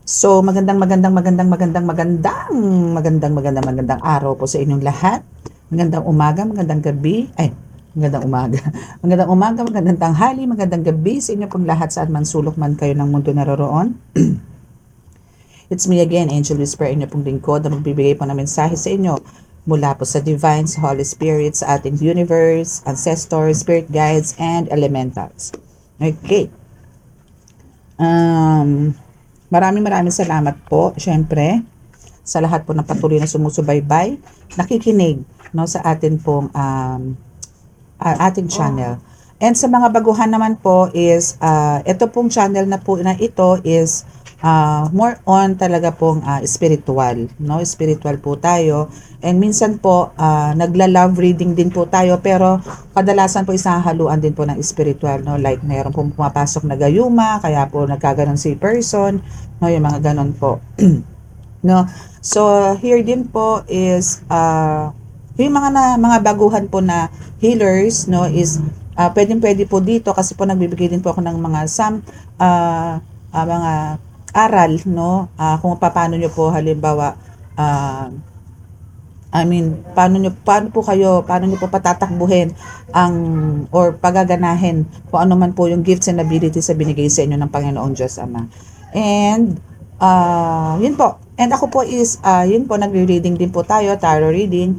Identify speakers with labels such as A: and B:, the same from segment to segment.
A: So, magandang araw po sa inyong lahat. Magandang umaga, magandang gabi. Ay, magandang umaga. Magandang umaga, magandang tanghali, magandang gabi sa inyo pong lahat saan man sulok man kayo ng mundo naroroon. It's me again, Angel Whisper, inyo pong lingkod na magbibigay po ng mensahe sa inyo mula po sa Divine, sa Holy Spirit, sa ating universe, ancestors, spirit guides, and elementals. Okay. Um, maraming salamat po, syempre, sa lahat po ng patuloy na sumusubaybay, nakikinig no, sa atin pong ating channel. And sa mga baguhan naman po is, ito pong channel na po na ito is more on talaga pong spiritual. No? Spiritual po tayo. And minsan po, nagla-love reading din po tayo. Pero kadalasan po isahaluan din po ng spiritual. No? Like mayroon pong pumapasok na gayuma, kaya po nagkaganon si person. No? Yung mga ganon po. No? So, here din po is, yung mga baguhan po na healers, no, is pwedeng-pwede po dito kasi po nagbibigay din po ako ng mga mga aral, no, kung paano nyo po halimbawa, paano nyo po patatakbuhin ang, or pagaganahin kung ano man po yung gifts and abilities na binigay sa inyo ng Panginoong Diyos Ama. And, yun po. And ako po is, yun po, nagre-reading din po tayo, tarot reading,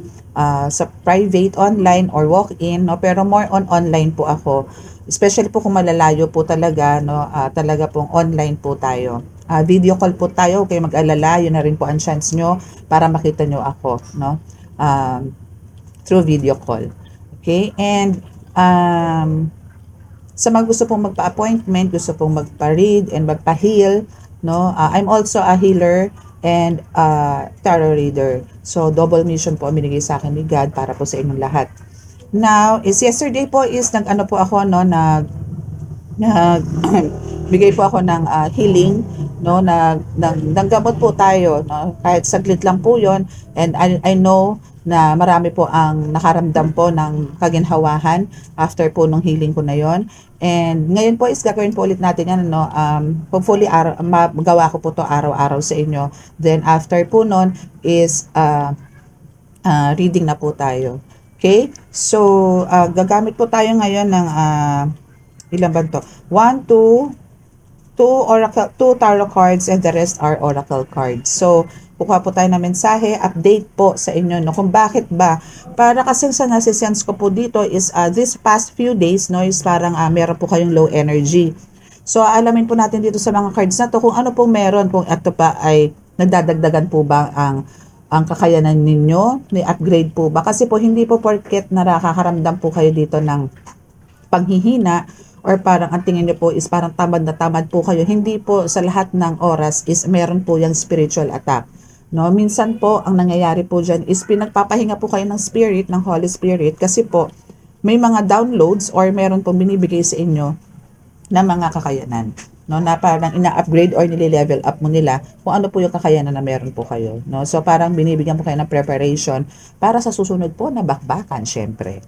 A: sa private, online, or walk-in, no? Pero more on online po ako. Especially po kung malalayo po talaga, no? Talaga pong online po tayo. Video call po tayo, kayo mag-alala, yun na rin po ang chance nyo para makita nyo ako, no? Through video call. Okay? And, sa mga gusto pong magpa-appointment, gusto pong magpa-read and magpa-heal, no? I'm also a healer and tarot reader. So, double mission po ang binigay sa akin ni God para po sa inyong lahat. Now, is yesterday po is nag-ano po ako, no, bigay po ako ng healing, no, nanggamot po tayo, no, kahit saglit lang po yon. And I know na marami po ang nakaramdam po ng kaginhawahan after po nung healing ko na yon. And ngayon po is gagawin po ulit natin yan, no, hopefully magawa ko po to araw-araw sa inyo. Then after po nun is reading na po tayo. Okay? So, gagamit po tayo ngayon ng ilan ba to? 1, 2, 2 tarot cards and the rest are oracle cards. So, kukuha po tayo ng mensahe, update po sa inyo, no, kung bakit ba. Para kasi sa nasisense ko po dito is this past few days, no, is parang meron po kayong low energy. So, alamin po natin dito sa mga cards na to kung ano pong meron, kung ito pa ay nagdadagdagan po ba ang kakayanan ninyo, may upgrade po ba? Kasi po hindi po porket nakakaramdam po kayo dito ng panghihina or parang ang tingin niyo po is parang tamad na tamad po kayo. Hindi po sa lahat ng oras is meron po yung spiritual attack. No, minsan po ang nangyayari po diyan is pinagpapahinga po kayo ng spirit, ng Holy Spirit kasi po may mga downloads or meron pong binibigay sa inyo na mga kakayanan, no, na parang ina-upgrade or nile-level up mo nila kung ano po yung kakayanan na meron po kayo, no. So parang binibigyan po kayo ng preparation para sa susunod po na bakbakan syempre.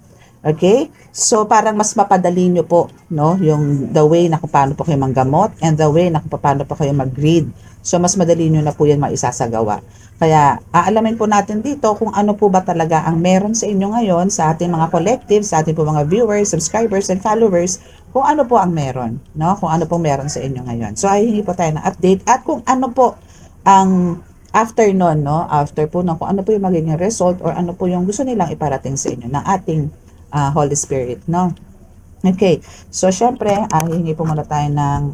A: Okay? So parang mas mapadali nyo po, no, yung the way na kung paano po kayo manggamot and the way na kung paano po kayo mag-read. So mas madali nyo na po yan maisasagawa. Kaya aalamin po natin dito kung ano po ba talaga ang meron sa inyo ngayon, sa ating mga collective, sa ating po mga viewers, subscribers, and followers, kung ano po ang meron, no? Kung ano po meron sa inyo ngayon. So ay hingi po tayo ng update at kung ano po ang after nun, no? After po no, kung ano po yung magiging result or ano po yung gusto nilang iparating sa inyo ng ating Holy Spirit, no? Okay. So syempre, hingi po muna tayo ng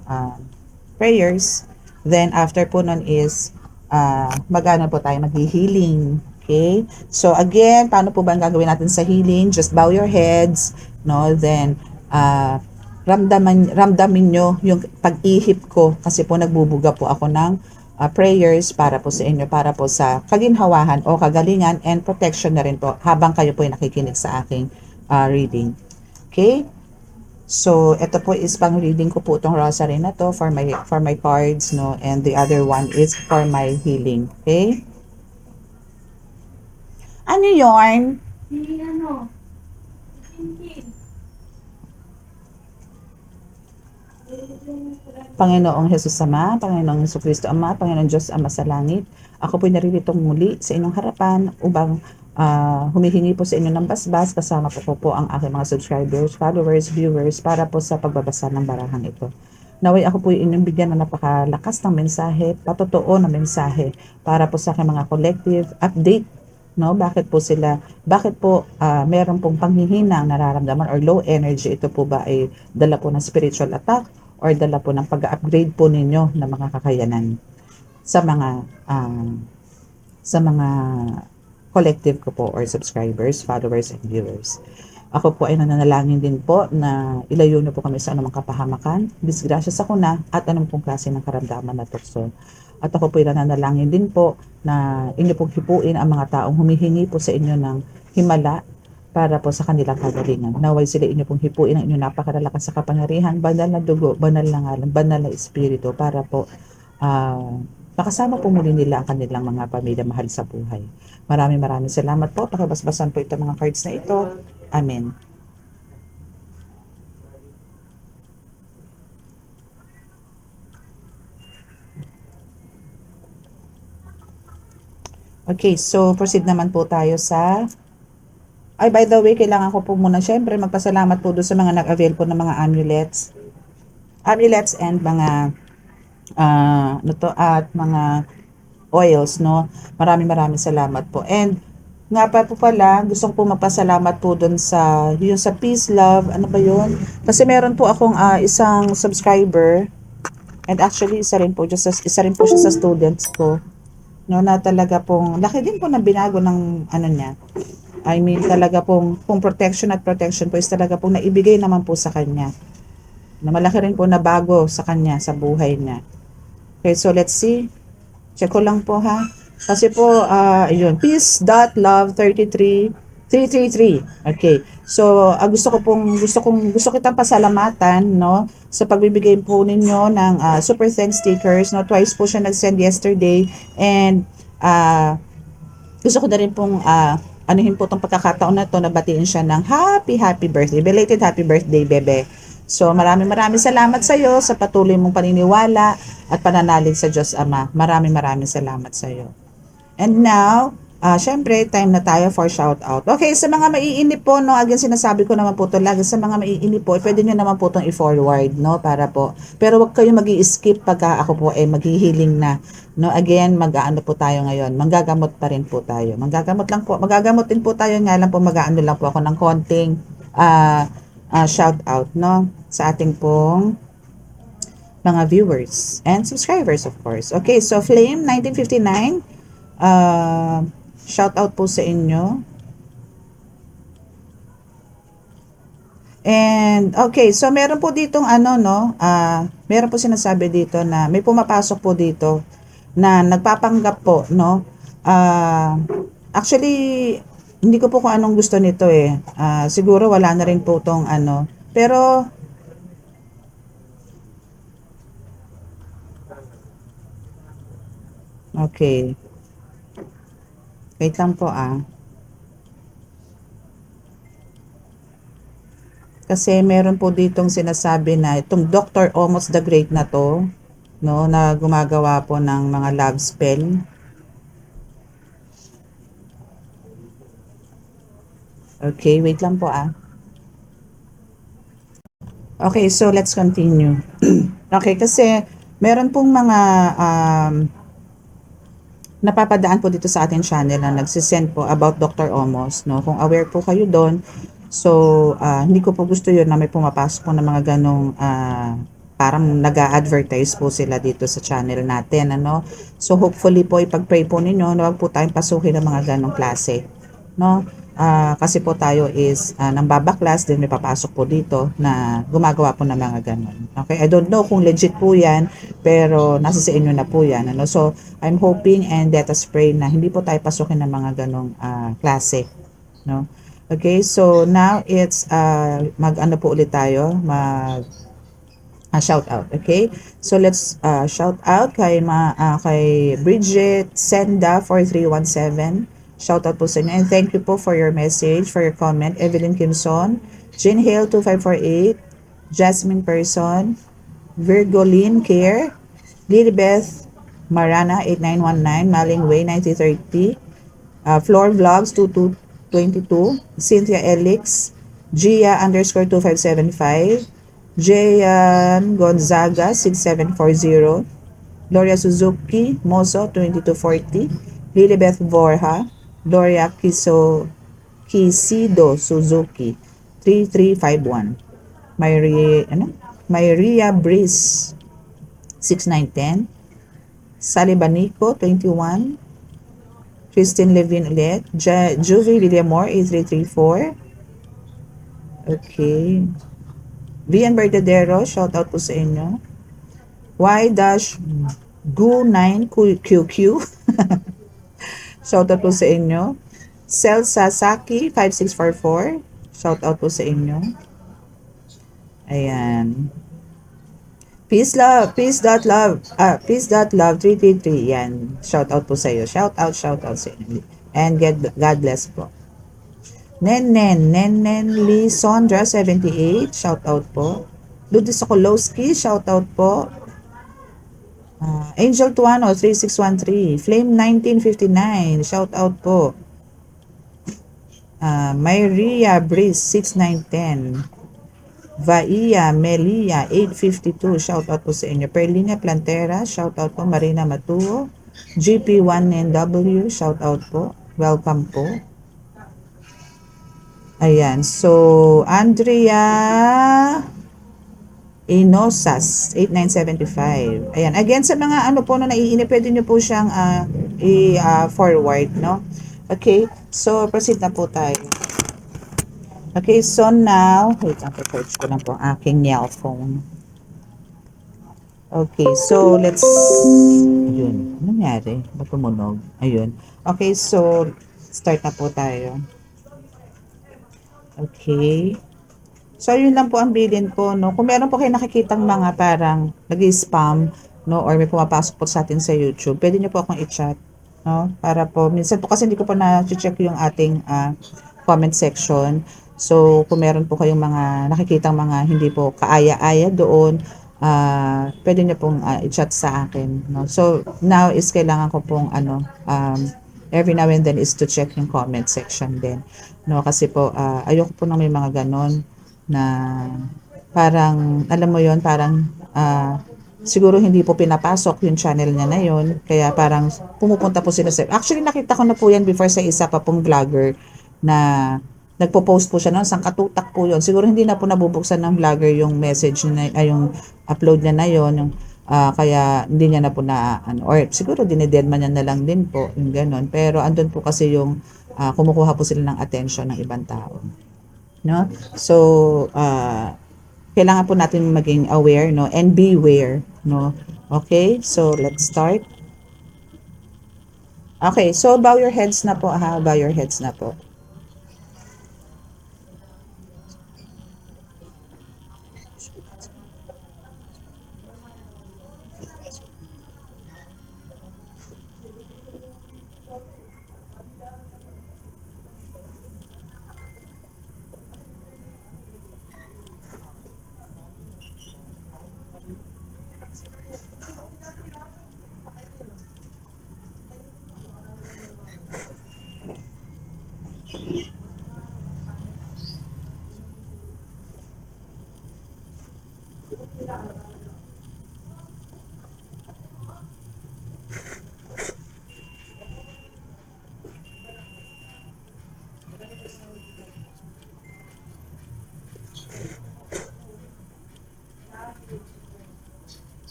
A: prayers. Then after po nun is mag-ano po tayo, mag-healing. Okay? So again, paano po ba ang gagawin natin sa healing? Just bow your heads, no? Then ramdamin nyo yung pag-ihip ko kasi po nagbubuga po ako ng prayers para po sa inyo, para po sa kaginhawahan o kagalingan and protection na rin po habang kayo po ay nakikinig sa aking reading. Okay? So, ito po is pang reading ko po itong rosary na to for my cards, no? And the other one is for my healing. Okay? Ano yarn?
B: Ano? Hindi.
A: Panginoong Hesus Ama, Panginoong Jesucristo Ama, Panginoong Diyos Ama sa langit, ako po'y naririto muli sa inyong harapan upang humihingi po sa inyo ng basbas, kasama po ang aking mga subscribers, followers, viewers para po sa pagbabasa ng barahang ito. Naway ako po inyong bigyan ng napakalakas ng mensahe, patotoo na mensahe para po sa aking mga collective update, no? Bakit po meron pong panghihina ang nararamdaman or low energy? Ito po ba ay dala po ng spiritual attack or dala po ng pag-upgrade po ninyo ng mga kakayanan sa mga collective ko po or subscribers, followers, and viewers. Ako po ay nananalangin din po na ilayo niyo po kami sa anumang kapahamakan, disgrasya sa kuna, at anong pong klase ng karamdaman na tukso. At ako po ay nananalangin din po na inyo pong hipuin ang mga taong humihingi po sa inyo ng himala para po sa kanilang kagalingan. Naway sila inyo pong hipuin ang inyong napakalalakas sa kapangyarihan, banal na dugo, banal na ngalan, banal na espiritu para po makasama po muli nila ang kanilang mga pamilya mahal sa buhay. Maraming salamat po. Pakibasbasan po itong mga cards na ito. Amen. Okay, so proceed naman po tayo sa... Ay, by the way, kailangan ko po muna syempre magpasalamat po doon sa mga nag-avail po ng mga amulets. Amulets and mga at mga oils, no? Maraming salamat po. And nga pa po pala, gusto ko po magpasalamat po doon sa yung sa Peace Love, ano ba yun? Kasi meron po akong isang subscriber, and actually isa rin po siya sa students ko, no, na talaga pong laki din po na binago ng ano niya. I mean talaga pong protection po is talaga pong naibigay naman po sa kanya. Na malaki rin po na bago sa kanya sa buhay niya. Okay, so let's see. Check ko lang po ha. Kasi po, ayun, peace.love33333. Okay. So, gusto kitang pasalamatan, no, sa pagbibigay po ninyo ng super thanks stickers, no. Twice po siya nag-send yesterday, and gusto ko na rin pong anuhin po itong pagkakataon na to na batiin siya ng happy birthday. Belated happy birthday, bebe. So maraming salamat sa iyo sa patuloy mong paniniwala at pananalig sa Diyos Ama. Maraming salamat sa iyo. And now, syempre, time na tayo for shout out. Okay, sa mga maiinip po, no, again, sinasabi ko naman po ito lagi, sa mga maiinip po, pwede nyo naman po itong i-forward, no, para po. Pero wag kayo mag-i-skip pagka ako po ay maghihiling na. No, again, mag-aano po tayo ngayon. Manggagamot pa rin po tayo. Magagamot din po tayo, nga lang po mag-aano lang po ako ng konting shout out, no, sa ating pong mga viewers and subscribers, of course. Okay, so Flame 1959, shout out po sa inyo. And okay, so meron po ditong ano, no, meron po sinasabi dito na may pumapasok po dito na nagpapanggap po, no. Actually, hindi ko po kung anong gusto nito eh. Siguro wala na rin po tong ano. Pero okay. Wait lang po Kasi meron po ditong sinasabi na itong Dr. Omos the Great na to, no, na gumagawa po ng mga love spell. Okay, wait lang po Okay, so let's continue. Okay, kasi meron pong mga napapadaan po dito sa ating channel na nagsisend po about Dr. Omos, no? Kung aware po kayo doon, so hindi ko po gusto yun na may pumapasok po ng mga ganong parang nag-a-advertise po sila dito sa channel natin, ano? So hopefully po ipag-pray po ninyo na wag po tayong pasukin ng mga ganong klase, no? Kasi po tayo is nang babaklas din may papasok po dito na gumagawa po ng mga ganon. Okay, I don't know kung legit po yan, pero nasa sa inyo na po yan, ano? So I'm hoping and let us pray na hindi po tayo pasukin ng mga ganong klase, no? Okay, so now it's mag-ano po ulit tayo, shout out. Okay, so let's shout out kay Bridget Senda 4317. Shout out po sa inyo and thank you po for your message, for your comment. Evelyn Kimson, Jane Hale 2548, Jasmine Person, Virgolin Care, Lilibeth Marana 8919, Maling Way 1930, Floor Vlogs 2222, Cynthia Elix, Gia underscore 2575, Jayan Gonzaga 6740, Gloria Suzuki Mozo 2240, Lilibeth Borja, Gloria Kisido Suzuki 3351, Maria Breeze 6910, Sally Banico 21, Christine Levin ulit, Juvie Villamor 8334, okay, Vian Verdadero, shout out po sa inyo, Y-Gu9QQ, shout out po sa inyo, Cel Sasaki 5644, shout out po sa inyo, ayan, Peace.love 333, yan, shout out po sa iyo, shout out sa inyo, and God bless po. Nenen Lee Sondra 78, shout out po. Ludwig Sokolowski, shout out po. Angel Tuano 3613, Flame 1959, shout out po. Myria Breeze 6910, Vaia Melia 852, shout out po sa inyo. Perlina Plantera, shout out po. Marina Matuo, GP1NW, shout out po. Welcome po. Ayan, so Andrea Inosas 8975. Ayan, again sa mga ano po na naiinip, pwede nyo po siyang i-forward, no? Okay, so proceed na po tayo. Okay, so now, wait lang, search ko lang po ang aking Niel phone. Okay, so let's, ayun, ano nangyari? Ba't tumunog? Ayun. Okay, so start na po tayo. Okay. So, yun lang po ang bilin po, no? Kung meron po kayo nakikitang mga parang nag-spam, no? Or may pumapasok po sa atin sa YouTube, pwede nyo po akong i-chat, no? Para po, minsan po kasi hindi ko po na-check yung ating comment section. So, kung meron po kayong mga nakikitang mga hindi po kaaya-aya doon, pwede nyo pong i-chat sa akin, no? So, now is kailangan ko pong, every now and then is to check yung comment section din. No, kasi po ayoko po na may mga ganon na parang alam mo yon parang siguro hindi po pinapasok yung channel niya na yon kaya parang pumupunta po sila sa actually nakita ko na po yan before sa isa pa pong vlogger na nagpo-post po siya noon sangkatutak po yon siguro hindi na po nabubuksan ng vlogger yung message na yung upload niya na yon yung kaya hindi niya na po na ano, or siguro dinededma niya na lang din po yung ganon pero andun po kasi yung kumukuha po sila ng attention ng ibang tao, no? So, kailangan po natin maging aware, no? And beware, no? Okay? So, let's start. Okay, so bow your heads na po, ha? Bow your heads na po.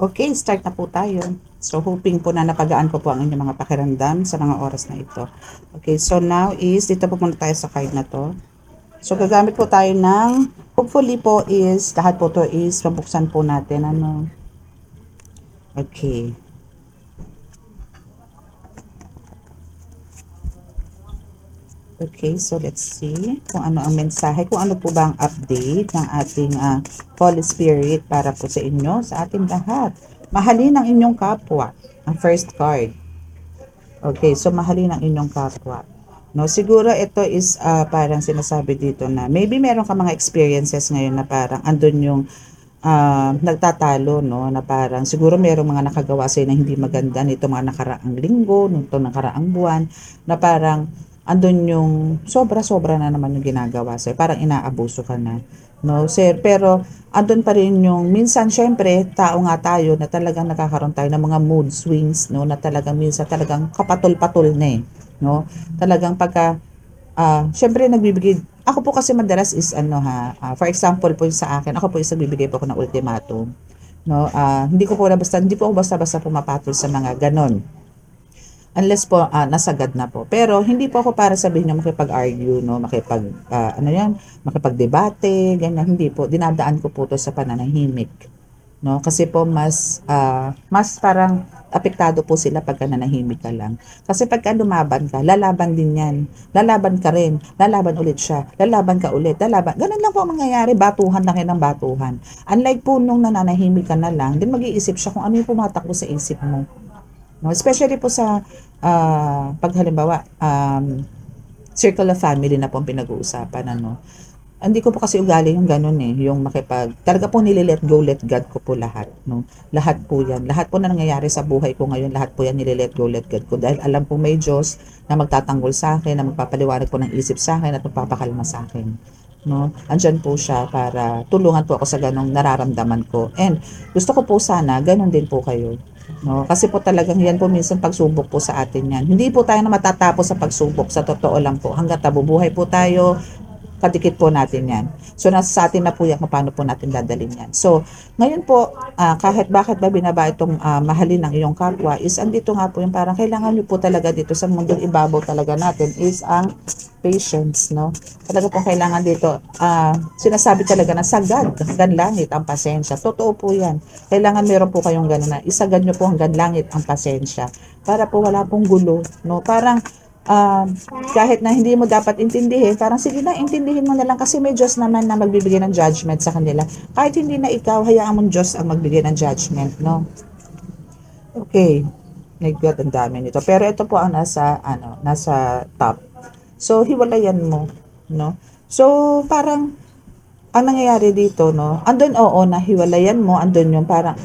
A: Okay, start na po tayo. So, hoping po na napagaan ko po ang inyong mga pakiramdam sa mga oras na ito. Okay, so now is, dito po muna tayo sa card na to. So, gagamit po tayo ng, hopefully po is, lahat po to is, mabuksan po natin. Ano? Okay. Okay, so let's see kung ano ang mensahe, kung ano po ba ang update ng ating Holy Spirit para po sa inyo, sa ating lahat. Mahalin ang inyong kapwa, ang first card. Okay, so mahalin ang inyong kapwa. No, siguro ito is parang sinasabi dito na maybe meron ka mga experiences ngayon na parang andun yung nagtatalo, no, na parang siguro merong mga nakagawa sa'yo na hindi maganda nito mga nakaraang linggo, nito nakaraang buwan, na parang andun yung sobra-sobra na naman yung ginagawa sa'yo, parang inaabuso ka na, no, sir, pero andun pa rin yung minsan syempre tao nga tayo na talagang nakakaroon tayo ng mga mood swings, no, na talagang minsan talagang kapatol-patol na no, talagang pagka syempre nagbibigay ako po kasi madalas is ano for example po sa akin, ako po is nagbibigay po ako ng ultimatum, no, hindi po ako basta-basta pumapatol sa mga ganon. Unless po nasagad na po. Pero hindi po ako para sabihin niyo makipag-argue, no, makipagdebate, ganyan, hindi po. Dinadaan ko po to sa pananahimik, no? Kasi po mas parang apektado po sila pagka nanahimik ka lang. Kasi pagka lumaban ka, lalaban din yan. Lalaban ka rin. Lalaban ulit siya. Lalaban ka ulit. Lalaban. Ganun lang po ang mangyayari. Batuhan lang yan ng batuhan. Unlike po nung nananahimik ka na lang, din mag-iisip siya kung ano yung pumatakbo sa isip mo. No? Especially po sa pag halimbawa, circle of family na po ang pinag-uusapan. Ano? Hindi ko po kasi ugali yung ganun yung talaga po nililet go, let God ko po lahat, no? Lahat po yan, lahat po na nangyayari sa buhay ko ngayon, lahat po yan nililet go, let God ko, dahil alam po may Diyos na magtatanggol sa akin, na magpapaliwanag po ng isip sa akin at magpapakalma sa akin, no? Andyan po siya para tulungan po ako sa ganong nararamdaman ko, and gusto ko po sana, ganun din po kayo, no? Kasi po talagang yan po minsan pagsubok po sa atin yan, hindi po tayo na matatapos sa pagsubok, sa totoo lang po, hanggat nabubuhay po tayo, kadikit po natin yan. So, nasa sa atin na po yan kung paano po natin dadalhin yan. So, ngayon po, kahit bakit ba binaba itong mahalin ng iyong kapwa, is andito nga po yung parang kailangan nyo po talaga dito sa mundong ibabaw talaga natin is ang patience, no? Talaga po kailangan dito, sinasabi talaga na sagad, hanggang langit ang pasensya. Totoo po yan. Kailangan meron po kayong gano'n na isagad nyo po hanggang langit ang pasensya para po wala pong gulo, no? Parang kahit na hindi mo dapat intindihin, parang sige na, intindihin mo na lang kasi may Diyos naman na magbibigay ng judgment sa kanila. Kahit hindi na ikaw, hayaan mong Diyos ang magbigay ng judgment, no? Okay. My God, ang dami nito. Pero ito po ang nasa top. So, hiwalayan mo, no? So, parang, ang nangyayari dito, no? Andun, oo, nahiwalayan mo, andun yung parang,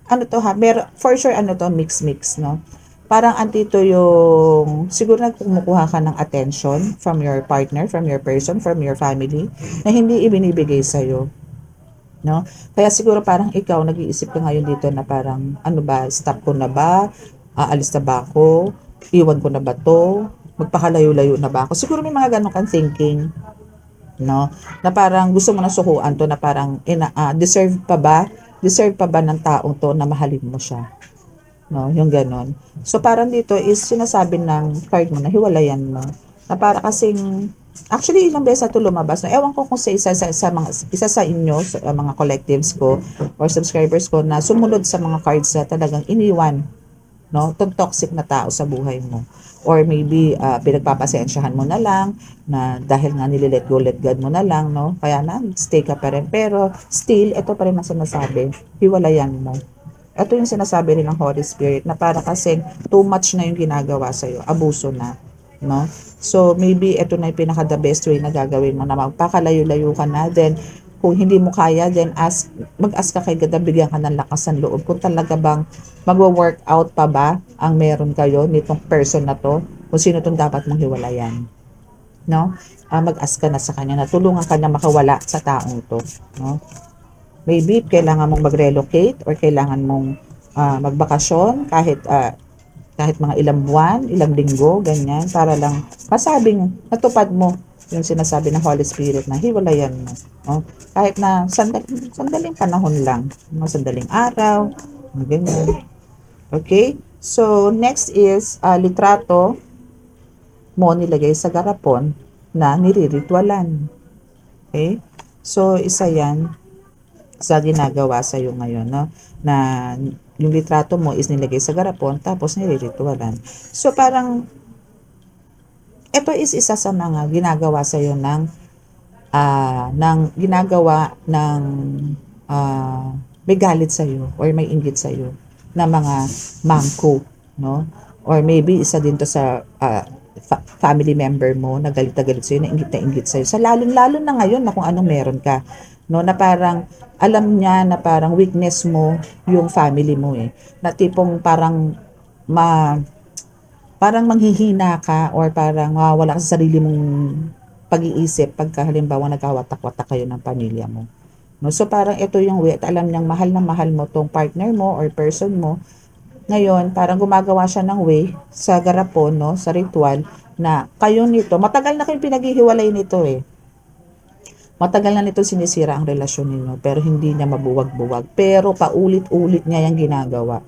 A: ano to ha, for sure, mix-mix, no? Parang andito yung, siguro na kumukuha ka ng attention from your partner, from your person, from your family, na hindi ibinibigay sa'yo, no? Kaya siguro parang ikaw, nag-iisip ka ngayon dito na parang, ano ba, stop ko na ba? Aalis na ba ako? Iwan ko na ba to? Magpakalayo-layo na ba ako? Siguro may mga ganun kang thinking, no? Na parang gusto mo na sukuan to, na parang deserve pa ba ng taong to na mahalin mo siya, no? Yung ganon. So parang dito is sinasabi ng card mo na hiwalayan mo, na para kasing actually ilang beses na ito lumabas, na ewan ko kung sa isa sa inyo, sa mga collectives ko or subscribers ko na sumunod sa mga cards na talagang iniwan, no, itong toxic na tao sa buhay mo, or maybe pinagpapasensyahan mo na lang na dahil nga nililet go let God mo na lang, no, kaya na stay ka pa rin, pero still ito pa rin ang sinasabi, hiwalayan mo. Ito yung sinasabi rin ng Holy Spirit na para kasing too much na yung ginagawa sa'yo, abuso na, no? So maybe ito na yung pinaka the best way na gagawin mo, na magpakalayo-layo ka na, then Kung hindi mo kaya, then mag-ask ka kay God na bigyan ka ng lakas ng loob. Kung talaga bang magwo-work out pa ba ang meron kayo nitong person na to, kung sino tong dapat mong hiwalayan. No? Mag-ask ka na sa kanya na tulungan ka na makawala sa taong to. No? Maybe kailangan mong mag-relocate or kailangan mong magbakasyon kahit mga ilang buwan, ilang linggo, ganyan, para lang masabing natupad mo yung sinasabi ng Holy Spirit na hiwalayan mo. No? Kahit na sandaling panahon lang, sandaling araw, ganyan. Okay? So, next is litrato mo nilagay sa garapon na niriritwalan. Okay? So, isa yan sa ginagawa sa iyo ngayon, no? Na yung litrato mo is nilagay sa garapon tapos niriritwalan. So, parang ito is isa sa mga ginagawa sa iyo ng ginagawa ng may galit sa iyo or may inggit sa iyo na mga mangko, no? Or maybe isa din to sa family member mo na galit na galit sa iyo, na inggit sa iyo. Sa lalo na ngayon na kung anong meron ka, no? Na parang alam niya na parang weakness mo yung family mo na tipong parang manghihina ka or parang mawawala ka sa sarili mong pag-iisip pagka halimbawa nagkawatak-watak kayo ng pamilya mo. No? So parang ito yung way at alam niyang mahal na mahal mo tong partner mo or person mo. Ngayon, parang gumagawa siya ng way sa garapon, no, sa ritual na kayo nito, matagal na kayong pinaghihiwalay nito Matagal na nito sinisira ang relasyon ninyo pero hindi niya mabuwag-buwag. Pero paulit-ulit niya yung ginagawa.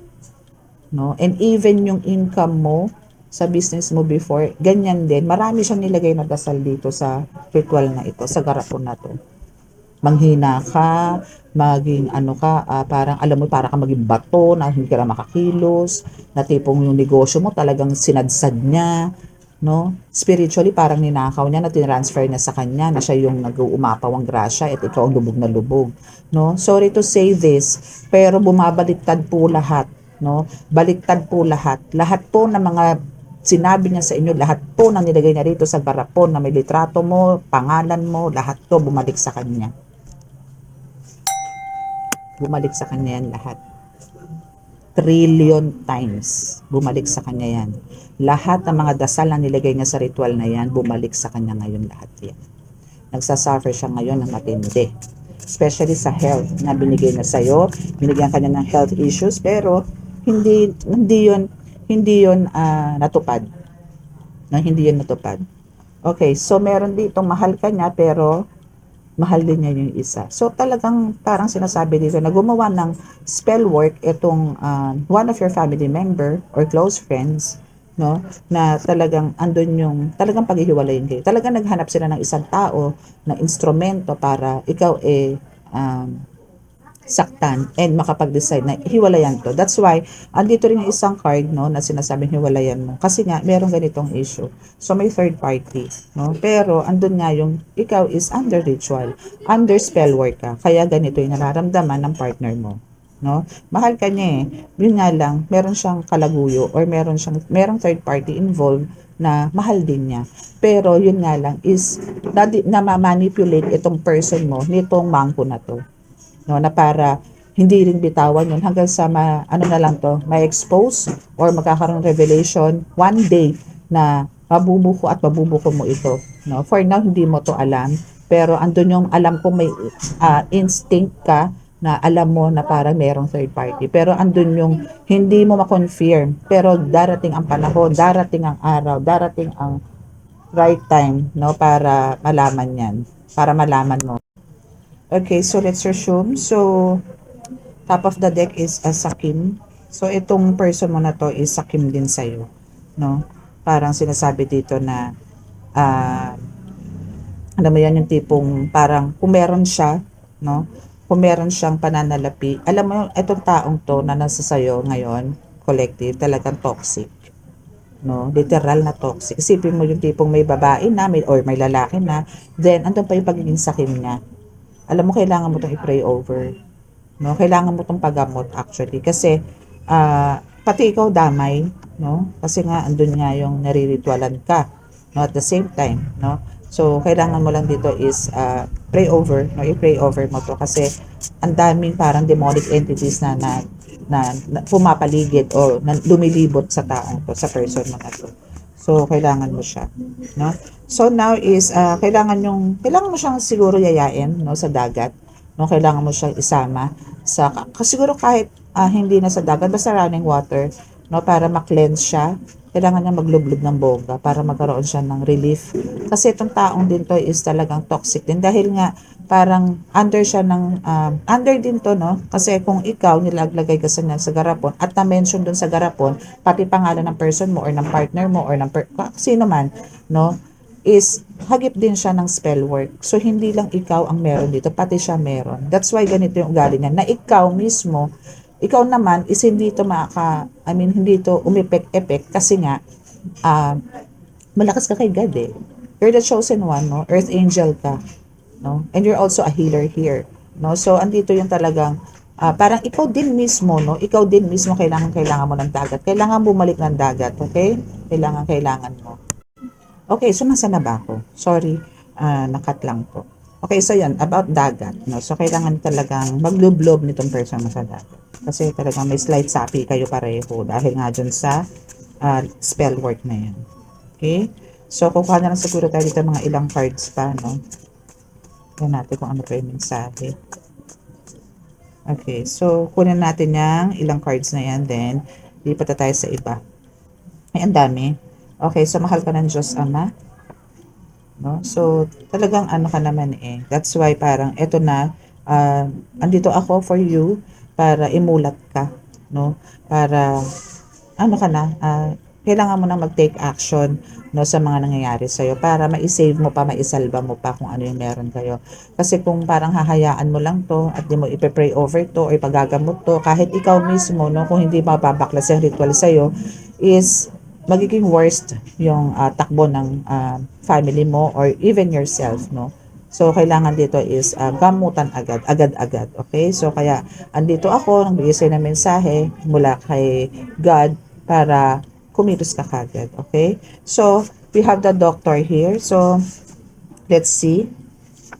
A: No? And even yung income mo sa business mo before, ganyan din. Marami siyang nilagay na dasal dito sa ritual na ito, sa garapon na to. Manghina ka, maging parang alam mo, para ka maging bato na hindi ka na makakilos, na tipong yung negosyo mo talagang sinadsad niya, no? Spiritually parang ninakaw niya, na tinransfer niya sa kanya na siya yung nag-uumapaw ang grasya at ikaw ang lubog na lubog, no? Sorry to say this, pero bumabaliktad po lahat, no? Baliktad po lahat. Lahat po ng mga sinabi niya sa inyo, lahat po ng nilagay niya rito sa garapon na may litrato mo, pangalan mo, lahat to bumalik sa kanya. Bumalik sa kanya yan lahat. Trillion times. Bumalik sa kanya yan. Lahat ng mga dasal na nilagay niya sa ritual na yan, bumalik sa kanya ngayon lahat yan. Nagsasuffer siya ngayon ng matindi. Especially sa health na binigay na sa'yo. Binigyan kanya ng health issues, pero hindi yun natupad. Hindi yun natupad. Okay, so meron ditong mahal ka niya, pero mahal din niya yung isa. So talagang parang sinasabi dito na gumawa ng spell work itong one of your family member or close friends, no, na talagang andun yung talagang paghihiwalayin kayo. Talagang naghanap sila ng isang tao na instrumento para ikaw saktan and makapag-decide na hiwalayan to. That's why andito rin yung isang card, no, na sinasabing hiwalayan mo kasi nga merong ganitong issue. So may third party, no, pero andun nga yung ikaw is under ritual, under spell work ka, kaya ganito yung nararamdaman ng partner mo, no. Mahal ka niya yun nga lang meron siyang kalaguyo or merong third party involved na mahal din niya, pero yun nga lang is na ma-manipulate itong person mo nitong mangko na to, no, na para hindi rin bitawan yun hanggang sa may expose or magkakaroon revelation one day na mabubuko mo ito, no. For now hindi mo to alam, pero andun yung alam ko may instinct ka na alam mo na parang merong third party, pero andun yung hindi mo ma-confirm, pero darating ang panahon, darating ang araw, darating ang right time, no, para malaman mo. Okay, so let's resume. So, top of the deck is a Sakim. So, itong person mo na to is Sakim din sa'yo, no? Parang sinasabi dito na, alam mo yan, yung tipong parang kung meron siya, no? Kung meron siyang pananalapi, alam mo, itong taong to na nasa sa'yo ngayon, collective, talagang toxic, no? Literal na toxic. Isipin mo yung tipong may babae na, or may lalaki na, then andun pa yung pagiging Sakim niya. Alam mo, kailangan mo itong i-pray over, no? Kailangan mo itong paggamot actually kasi pati ikaw damay, no? Kasi nga andun nga yung nariritualan ka, no, at the same time, no? So, kailangan mo lang dito is pray over, no? I-pray over mo to kasi ang daming parang demonic entities na pumapaligid o na lumilibot sa taong to, sa person mo na to. So, kailangan mo siya, no? So, now is, kailangan mo siyang siguro yayain, no, sa dagat, no? Kailangan mo siyang isama kasi siguro kahit hindi na sa dagat, basta running water, no, para ma-cleanse siya. Kailangan niya maglublob ng bongga para magkaroon siya ng relief. Kasi itong taong din to is talagang toxic din dahil nga parang under siya ng under din to, no? Kasi kung ikaw nilaglagay ka sa garapon at na-mention dun sa garapon pati pangalan ng person mo or ng partner mo or sino man, no? Is hagip din siya ng spell work. So hindi lang ikaw ang meron dito, pati siya meron. That's why ganito yung ugali niya na ikaw naman is hindi ito hindi ito umepek-epek kasi nga, malakas ka kay God eh. You're the chosen one, no? Earth angel ka, no? And you're also a healer here, no? So, andito yung talagang, parang ikaw din mismo, no? Ikaw din mismo kailangan mo ng dagat. Kailangan bumalik ng dagat, okay? Kailangan mo. Okay, so nasa na ba ako? Sorry, nakat lang po. Okay, so yan, about dagat. No? So, kailangan talagang maglublob nitong person mo sa dagat. Kasi talagang may slight sapi kayo pareho dahil nga dyan sa spell work na yan. Okay? So, kukuha na lang siguro tayo dito mga ilang cards pa, no? Tignan natin kung ano pa yung mensahe. Okay, so kunin natin yung ilang cards na yan, then lipat na tayo sa iba. Ay, ang dami. Okay, so mahal ka ng Diyos Ama. No? So, talagang ano ka naman eh. That's why parang eto na, andito ako for you para imulat ka. No? Para, ano ka na, kailangan mo na mag-take action, no, sa mga nangyayari sa'yo para ma-save mo pa, maisalba mo pa kung ano yung meron kayo. Kasi kung parang hahayaan mo lang to at di mo ipepray over to o ipagagamot to, kahit ikaw mismo, no, kung hindi mapapaklas yung ritual sa'yo, is magiging worst yung takbo ng family mo or even yourself, no. So, kailangan dito is gamutan agad-agad. Okay? So, kaya andito ako, nagbigay sa'yo ng mensahe mula kay God para kumilos ka kagad. Okay? So, we have the doctor here. So, let's see.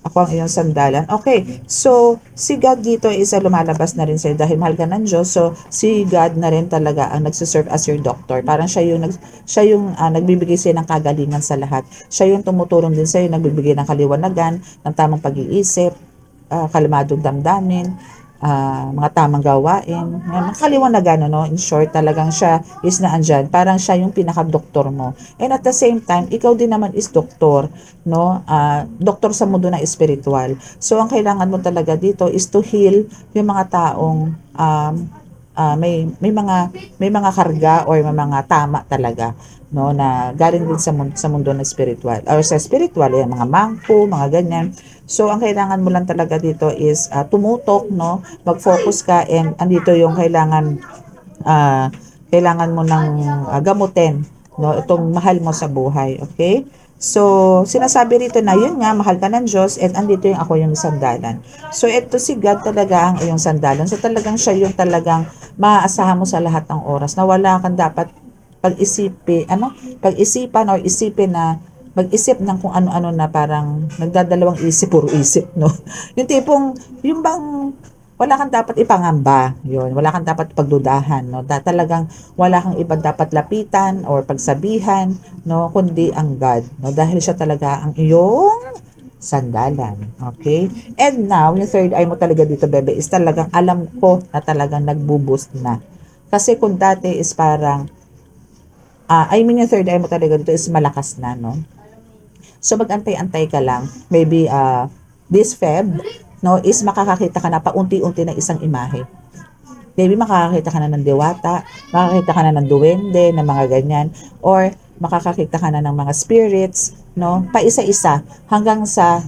A: Ako ang iyong sandalan. Okay. So, si God dito is lumalabas na rin sa'yo dahil mahal ka ng Diyos. So, si God na rin talaga ang nagsiserve as your doctor. Parang siya yung nagbibigay sa'yo ng kagalingan sa lahat. Siya yung tumutulong din sa'yo, nagbibigay ng kaliwanagan, ng tamang pag-iisip, kalmadong damdamin, mga tamang gawain, mga kaliwanagan, no? In short, talagang siya is naandyan. Parang siya yung pinaka-doktor mo. And at the same time, ikaw din naman is doktor, no? Doktor sa mundo na espiritual. So, ang kailangan mo talaga dito is to heal yung mga taong may mga karga or may mga tama talaga, no, na galing din sa mundo ng spiritual or sa spiritual, yung mga mangko, mga ganyan. So, ang kailangan mo lang talaga dito is tumutok, no? Mag-focus ka and andito yung kailangan mo ng gamutin, no? Itong mahal mo sa buhay, okay? So, sinasabi rito na yun nga, mahal ka ng Diyos and andito yung ako yung sandalan. So, ito si God talaga ang iyong sandalan. So, talagang siya yung talagang maaasahan mo sa lahat ng oras na wala kang dapat pag-isipan or isipin na mag-isip ng kung ano-ano na parang nagdadalawang isip, puro isip, no? Yung tipong, yung bang wala kang dapat ipangamba, yun. Wala kang dapat pagdudahan, no? Talagang wala kang iba dapat lapitan or pagsabihan, no? Kundi ang God, no? Dahil siya talaga ang iyong sandalan. Okay? And now, yung third eye mo talaga dito, bebe, is talagang alam ko na talagang nagbo-boost na. Kasi kung dati is parang, yung third eye mo talaga dito is malakas na, no? So mag-antay-antay ka lang. Maybe this Feb, no, is makakakita ka na paunti-unti ng isang imahe. Maybe makakakita ka na ng diwata, makakakita ka na ng duwende, ng mga ganyan, or makakakita ka na ng mga spirits, no, paisa-isa hanggang sa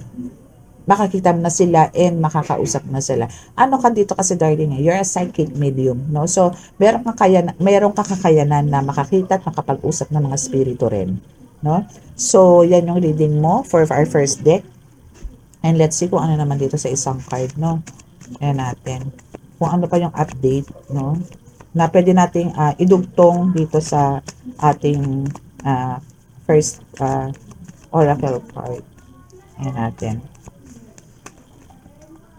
A: makakita mo na sila and makakausap na sila. Ano ka dito kasi darling, you're a psychic medium, no? So, meron ka kakayanan na makakita at makapag-usap ng mga spirito rin, no? So, yan yung reading mo for our first deck. And let's see kung ano naman dito sa isang card, no? Ayan natin. Kung ano pa yung update, no? Na pwede nating idugtong dito sa ating first oracle card. Ayan natin.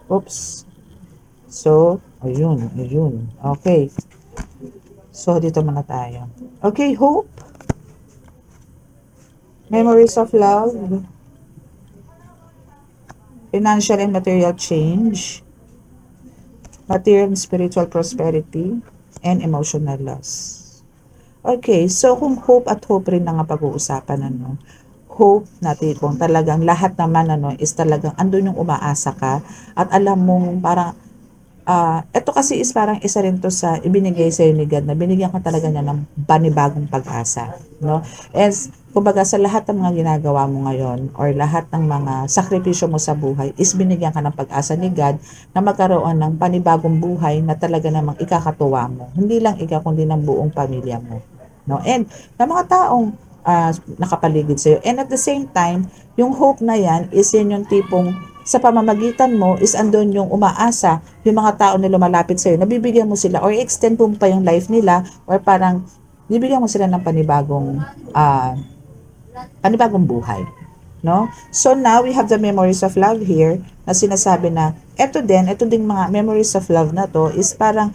A: Oops. So, ayun. Okay. So, dito muna tayo. Okay, hope, memories of love, financial and material change, material and spiritual prosperity, and emotional loss. Okay, so kung hope at hope rin na nga pag-uusapan, ano, hope natin kung talagang lahat naman ano is talagang andun yung umaasa ka at alam mong parang eto kasi is parang isa rin 'to sa ibinigay sa'yo ni God na binigyan ka talaga niya ng panibagong pag-asa, 'no? As kumbaga sa lahat ng mga ginagawa mo ngayon or lahat ng mga sakripisyo mo sa buhay is binigyan ka ng pag-asa ni God na magkaroon ng panibagong buhay na talaga namang ikakatuwa mo. Hindi lang ikaw kundi ng buong pamilya mo, 'no? And ng mga taong nakapaligid sa'yo. And at the same time, yung hope na yan is yan yung tipong sa pamamagitan mo is andun yung umaasa yung mga tao na lumalapit sa'yo, nabibigyan mo sila or extend mo pa yung life nila or parang bibigyan mo sila ng panibagong buhay. No? So now we have the memories of love here na sinasabi na ito din mga memories of love na to is parang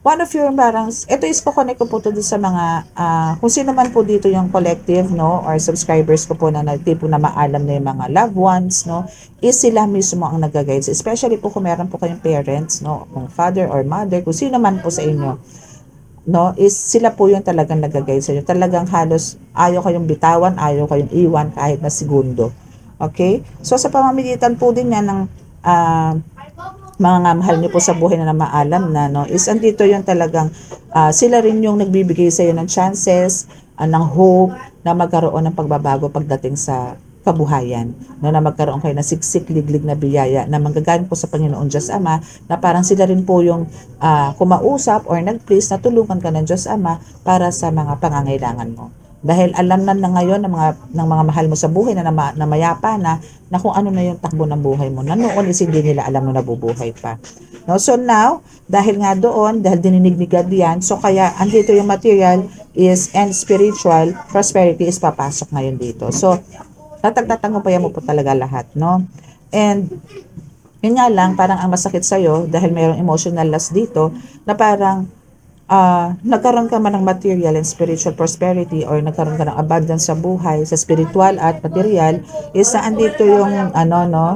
A: one of your parang, ito is ko-connect ko po to sa mga, kung sino man po dito yung collective, no, or subscribers ko po na tipo na maalam na yung mga loved ones, no, is sila mismo ang nag-guide. Especially po kung meron po kayong parents, no, kung father or mother, kung sino man po sa inyo, no, is sila po yung talagang nag-guide sa inyo. Talagang halos ayaw kayong bitawan, ayaw kayong iwan kahit na segundo. Okay? So, sa pamamagitan po din yan ng mga mahal niyo po sa buhay na maalam na no is andito yung talagang sila rin yung nagbibigay sa iyo ng chances, ng hope na magkaroon ng pagbabago pagdating sa kabuhayan, no, na magkaroon kayo ng siksik liglig na biyaya na manggagaling po sa Panginoon Diyos Ama na parang sila rin po yung kumausap or nag-please na tulungan ka ng Diyos Ama para sa mga pangangailangan mo. Dahil alam na ngayon ng mga mahal mo sa buhay na mayapa na kung ano na yung takbo ng buhay mo. Na noon is hindi nila alam na nabubuhay pa. No? So now, dahil nga doon, dahil dininig ni God yan, so kaya andito yung material is and spiritual prosperity is papasok ngayon dito. So, tatagtatanggol mo po talaga lahat, no? And yun nga lang, parang ang masakit sa'yo dahil mayroong emotional loss dito na parang nagkaroon ka man ng material and spiritual prosperity or nagkaroon ka ng abundance sa buhay, sa spiritual at material, is andito yung ano, no?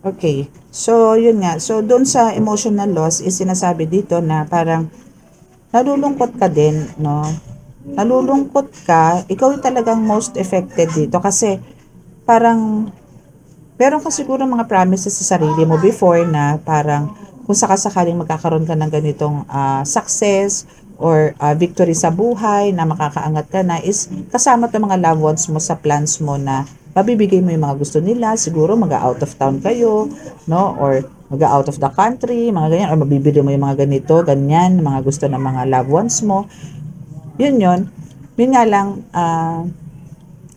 A: Okay. So, yun nga. So, doon sa emotional loss is sinasabi dito na parang nalulungkot ka din, no? Nalulungkot ka, ikaw yung talagang most affected dito kasi parang meron ka siguro mga promises sa sarili mo before na parang kung sakasakaling magkakaroon ka ng ganitong success or victory sa buhay na makakaangat ka na is kasama to mga loved ones mo sa plans mo na mabibigay mo yung mga gusto nila, siguro mag-out of town kayo, no? Or mag-out of the country, mga ganyan, or mabibili mo yung mga ganito, ganyan, mga gusto ng mga loved ones mo. Yun. Yun nga lang,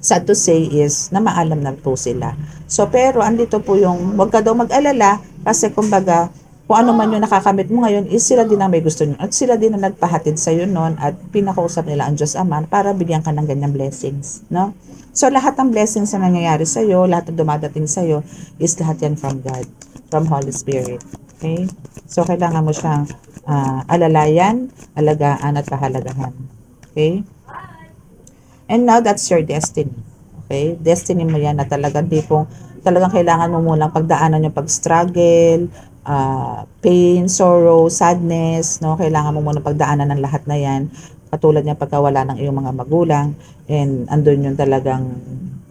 A: sad to say is na maalam na po sila. So pero andito po yung wag ka daw mag-alala kasi kumbaga kung ano man yung nakakamit mo ngayon is sila din ang may gusto nyo at sila din ang nagpahatid sa iyo noon at pinakausap nila ang Diyos Ama para bigyan ka ng ganyang blessings, no? So lahat ng blessings na nangyayari sa iyo, lahat ng dumadating sa iyo is lahat yan from God, from Holy Spirit. Okay? So kailangan mo siyang alalayan, alagaan at pahalagahan. Okay? And now, that's your destiny. Okay? Destiny mo yan na talagang talagang kailangan mo munang pagdaanan yung pag-struggle, pain, sorrow, sadness, no? Kailangan mo munang pagdaanan ng lahat na yan. Katulad niya pagkawala ng iyong mga magulang, and andun yung talagang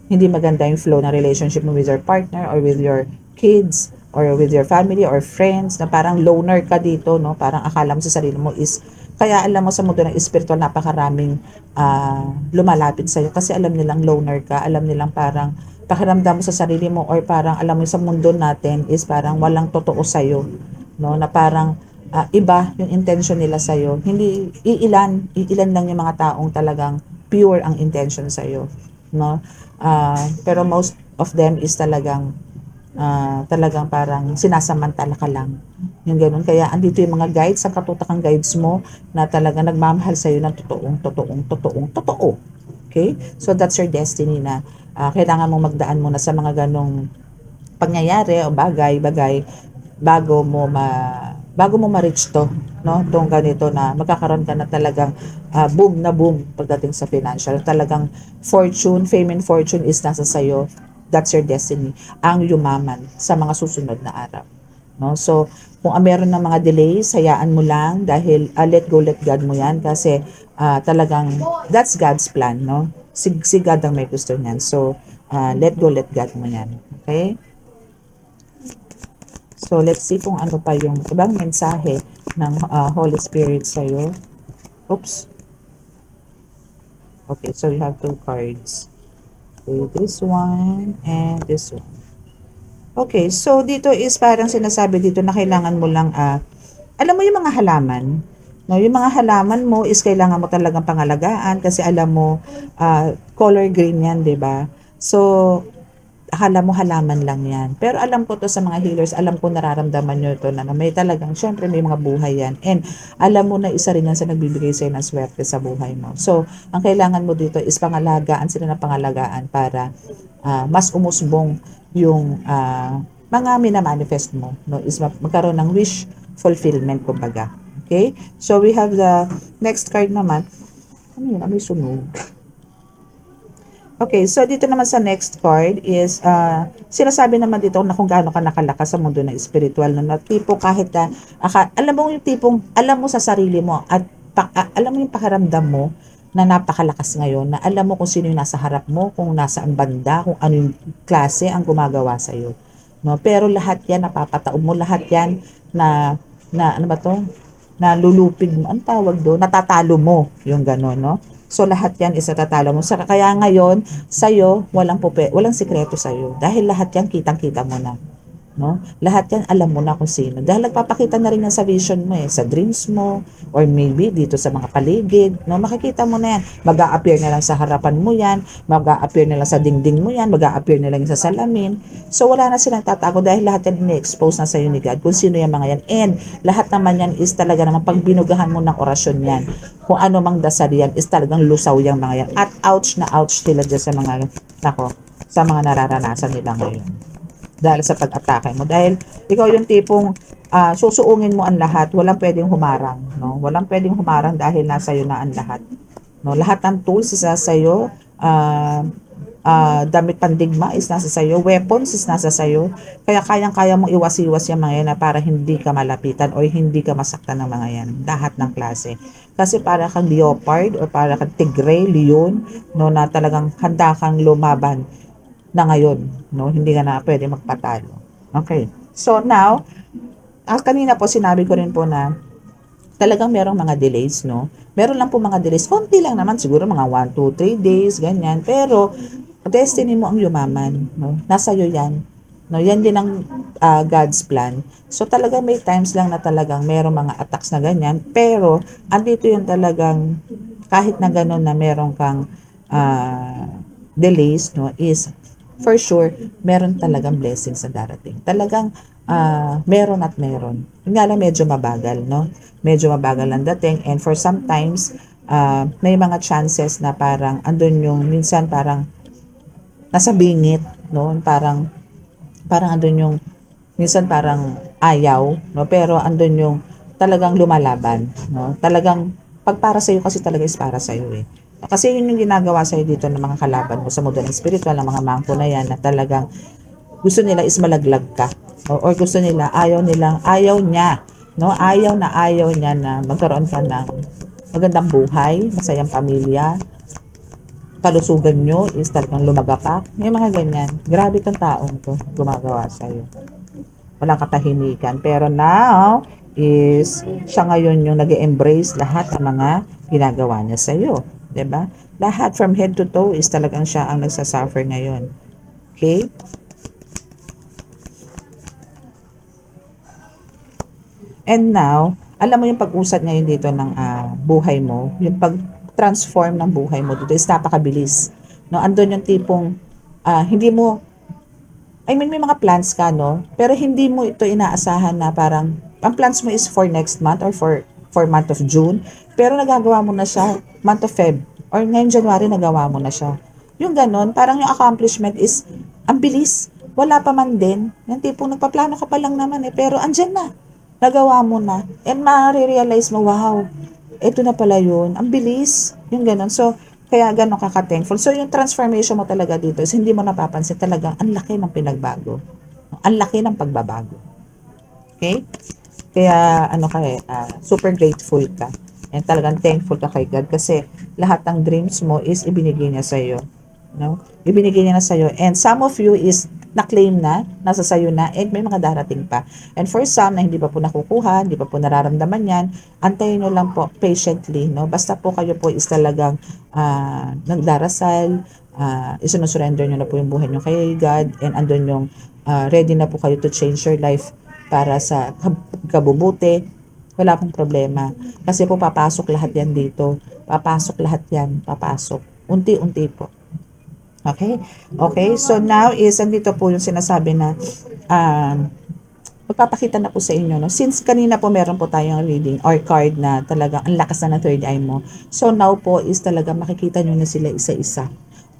A: hindi maganda yung flow ng relationship mo with your partner or with your kids or with your family or friends na parang loner ka dito, no? Parang akala mo sa sarili mo is kaya alam mo sa mundo ng spiritual napakaraming lumalapit sa iyo kasi alam nilang loner ka, alam nilang parang pakiramdam mo sa sarili mo or parang alam mo sa mundo natin is parang walang totoo sa iyo, no? Na parang iba yung intention nila sa iyo. Hindi iilan lang yung mga taong talagang pure ang intention sa iyo, no? Pero most of them is talagang parang sinasamantala ka lang. Yung ganun. Kaya andito yung mga guides, ang katutakang guides mo na talagang nagmamahal sa iyo ng totoo. Okay? So that's your destiny na kailangan mong magdaan muna sa mga ganong pangyayari o bagay-bagay bago mo ma-reach to, no? Tong ganito na magkakaroon ka na talagang boom na boom pagdating sa financial. Talagang fortune, fame and fortune is nasa sayo. That's your destiny. Ang yumaman sa mga susunod na araw. No? So, kung meron ng mga delays, hayaan mo lang dahil let go, let God mo yan kasi talagang that's God's plan, no? Si God ang may gusto niyan. So, let go, let God mo yan. Okay? So, let's see kung ano pa yung ibang mensahe ng Holy Spirit sa'yo. Oops. Okay, so you have two cards. Okay, this one and this one. Okay, so dito is parang sinasabi dito na kailangan mo lang, alam mo yung mga halaman, no? Yung mga halaman mo is kailangan mo talagang pangalagaan kasi alam mo, color green yan, di ba? So, akala mo halaman lang yan. Pero alam ko to sa mga healers, alam ko nararamdaman nyo to na may talagang, syempre may mga buhay yan. And alam mo na isa rin yan sa nagbibigay sa'yo ng swerte sa buhay mo. So, ang kailangan mo dito is pangalagaan sila ng pangalagaan para mas umusbong yung mga minamanifest mo. No? Is magkaroon ng wish fulfillment, kumbaga. Okay? So, we have the next card naman. Ano yun? Ano yung sunog? Okay, so dito naman sa next card is, sinasabi naman dito na kung gaano ka nakalakas sa mundo ng spiritual na tipo kahit na, alam mo yung tipong, alam mo sa sarili mo at alam mo yung pakiramdam mo na napakalakas ngayon, na alam mo kung sino yung nasa harap mo, kung nasaan banda, kung ano yung klase ang gumagawa sa iyo. No? Pero lahat yan, napapataob mo, lahat yan ano ba to? Na lulupig mo, ang tawag doon, natatalo mo, yung gano'n, no? So, lahat yan is natatalo mo. Kaya ngayon, sa'yo, walang sikreto sa'yo. Dahil lahat yan, kitang-kita mo na. No? Lahat yan, alam mo na kung sino. Dahil nagpapakita na rin yan sa vision mo sa dreams mo, or maybe dito sa mga paligid. No? Makikita mo na yan. Mag-a-appear na lang sa harapan mo yan. Mag-a-appear na lang sa dingding mo yan. Mag-a-appear na lang sa salamin. So, wala na silang tatago dahil lahat yan ini-expose na sa'yo ni God kung sino yung mga yan. And, lahat naman yan is talaga naman pag binugahan mo ng orasyon yan. Kung ano mang dasal yan is talagang lusaw yung mga yan. At ouch na ouch sila dyan sa mga, sa mga nararanasan nila ngayon. Dahil sa pag-atake mo. Dahil ikaw yung tipong susuungin mo ang lahat, walang pwedeng humarang. No? Walang pwedeng humarang dahil nasa iyo na ang lahat. No? Lahat ng tools is nasa iyo, damit pandigma is nasa sayo, weapons is nasa sayo, kaya kayang-kaya mong iwas-iwas yung mga yan na para hindi ka malapitan o hindi ka masaktan ng mga yan, lahat ng klase. Kasi para kang leopard o para kang tigre, leon, no, na talagang handa kang lumaban na ngayon, no? Hindi ka na pwede magpatalo. Okay. So now, kanina po sinabi ko rin po na talagang merong mga delays, no? Meron lang po mga delays. Konti lang naman, siguro mga 1, 2, 3 days, ganyan. Pero, destiny mo ang yumaman, no? Nasa iyo yan. No, yan din ang God's plan. So talagang may times lang na talagang merong mga attacks na ganyan, pero andito yung talagang kahit na gano'n na meron kang delays, no, is for sure, meron talagang blessings na darating. Talagang meron at meron. Yung nga lang medyo mabagal, no? Medyo mabagal ang dating and for sometimes, may mga chances na parang andun yung minsan parang nasa bingit, no? Parang andun yung minsan parang ayaw, no? Pero andun yung talagang lumalaban, no? Talagang pag para sa iyo kasi talaga is para sa iyo Kasi yun yung ginagawa sa'yo dito ng mga kalaban mo sa mundo ng spiritual, ng mga mangko na yan, na talagang gusto nila is malaglag ka. Or gusto nila, ayaw niya, no? Ayaw niya na magkaroon ka ng magandang buhay, masayang pamilya, kalusugan nyo is talagang lumagapak. May mga ganyan. Grabe tong taong to, gumagawa sa'yo. Walang katahimikan. Pero now, is siya ngayon yung nag-embrace lahat ng mga ginagawa niya sa'yo. 'Di ba? Lahat from head to toe is talagang siya ang nagsasuffer ngayon. Okay? And now, alam mo yung pag-usad ngayon dito ng buhay mo, yung pag-transform ng buhay mo dito is napakabilis. No, andun yung tipong hindi mo may mga plans ka, no? Pero hindi mo ito inaasahan na parang ang plans mo is for next month or for month of June, pero nagagawa mo na siya month of Feb or ngayon January nagawa mo na siya. Yung ganon, parang yung accomplishment is, ang bilis. Wala pa man din. Yung tipong nagpaplano ka pa lang naman pero andyan na. Nagawa mo na. And ma-realize mo, wow, eto na pala yun. Ang bilis. Yung ganon. So, kaya ganon ka ka-thankful. So, yung transformation mo talaga dito is hindi mo napapansin talagang ang laki ng pinagbago. Ang laki ng pagbabago. Okay? Kaya super grateful ka. And talagang thankful ka kay God kasi lahat ng dreams mo is ibinigay niya sa iyo. No? Ibinigay niya na sa iyo. And some of you is na-claim na, nasa sayo na, and may mga darating pa. And for some na hindi pa po nakukuha, hindi pa po nararamdaman yan, antayin nyo lang po patiently. No? Basta po kayo po is talagang nagdarasal, isunusurrender nyo na po yung buhay nyo kay God, and andun yung ready na po kayo to change your life para sa kabubuti, wala pong problema. Kasi po papasok lahat yan dito. Papasok lahat yan. Papasok. Unti-unti po. Okay? Okay? So now is, andito po yung sinasabi na magpapakita na po sa inyo. No? Since kanina po meron po tayong reading or card na talagang ang lakas na ng third eye mo. So now po is talaga makikita nyo na sila isa-isa.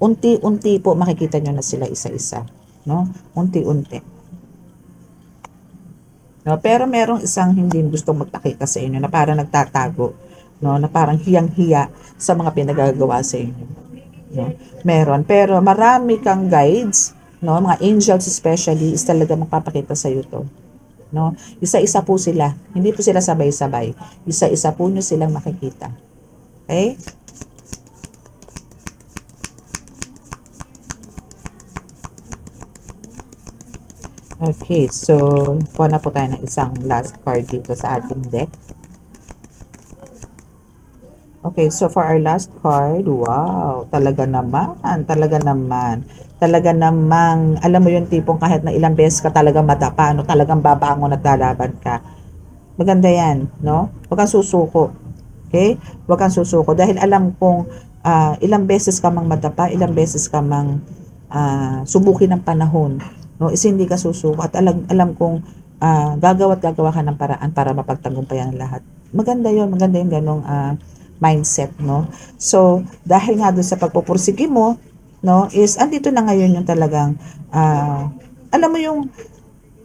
A: Unti-unti po makikita nyo na sila isa-isa. No? Unti-unti. No, pero merong isang hindi gustong magpakita sa inyo na parang nagtatago, no, na parang hiyang-hiya sa mga pinagagawa sa inyo. No? Meron, pero marami kang guides, no, mga angels especially is talaga magpapakita sa iyo to. No? Isa-isa po sila, hindi po sila sabay-sabay. Isa-isa po niyo silang makikita. Okay? Okay, so kuha na po tayo ng isang last card dito sa ating deck. Okay, so for our last card, wow, talaga namang, alam mo yung tipong kahit na ilang beses ka talagang madapa, no, talagang babangon at lalaban ka. Maganda yan, no? Huwag kang susuko. Okay? Huwag kang susuko dahil alam kong ilang beses ka mang madapa, ilang beses ka mang subukin ng panahon, no? Is hindi ka susuko at alam kong gagawa ka ng paraan para mapagtagumpayan ang lahat. Maganda yung ganong mindset, no? So, dahil nga doon sa pagpupursige mo, no, is andito na ngayon yung talagang alam mo yung